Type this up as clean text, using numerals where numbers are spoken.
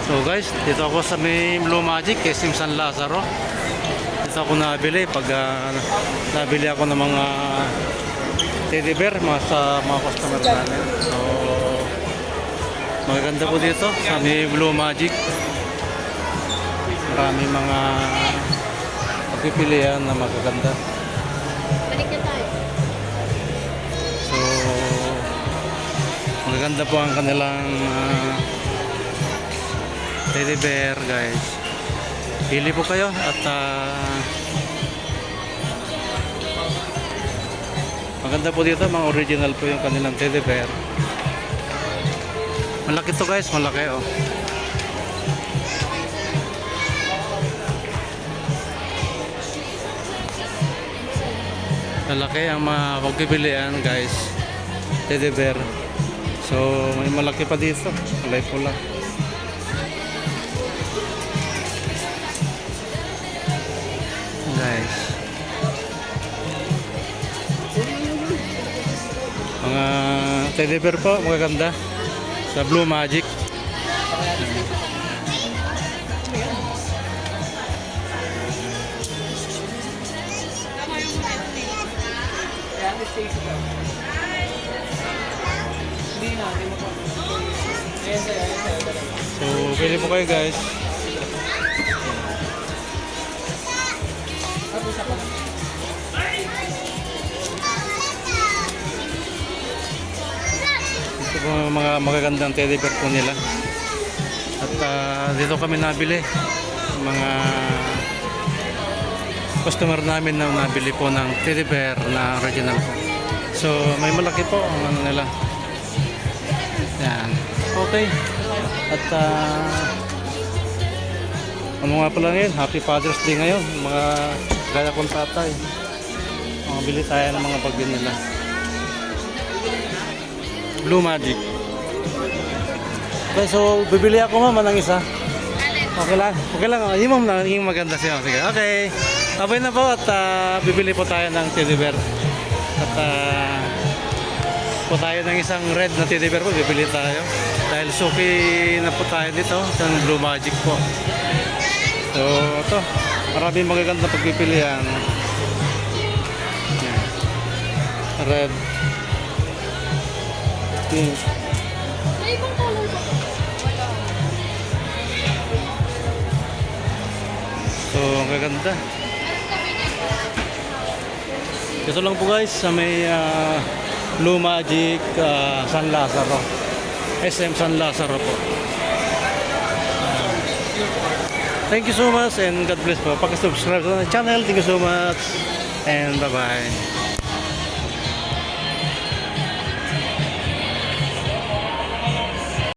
So guys, dito ako sa may Blue Magic, SM San Lazaro. Dito ako nabili pag nabili ako ng mga teddy bear sa mga customer namin. So maganda po dito sa may Blue Magic. Marami mga pagpipilian na magaganda. Balik na tayo. So magaganda po ang kanilang teddy bear guys. Pili po kayo at maganda po dito, mga original po yung kanilang teddy bear. Malaki to guys, malaki oh. Malaki ang mga pagpipilian guys, teddy bear. So may malaki pa dito, kulay pula. Guys, mga teddy bear po magaganda sa Blue Magic. So pili po kayo guys. Ito po mga magagandang teddy bear po nila. At dito kami nabili mga customer namin na nabili po ng teddy bear na original po. So may malaki po ang ano nila. Yan. Okay. At ano nga pala ngayon, Happy Father's Day ngayon, mga gaya kong tatay. Bili tayo ng mga bagyo nila. Blue Magic. Okay, so bibili ako mama ng isa. Okay lang. Okay lang. Yung ma'am na, yung maganda siya. Sige. Okay. Abay na po at bibili po tayo ng teddy bear. At po tayo ng isang red na teddy bear po. Bibili tayo. Dahil suki na po tayo dito sa Blue Magic po. So ito. Maraming magaganda pagpipilian. Red. Pink. May ibang color ba? Wala. So, ang gaganda. Ito lang po guys sa may Blue Magic San Lazaro. SM San Lazaro po. Thank you so much and God bless po. Pag-subscribe sa channel. Thank you so much and bye-bye.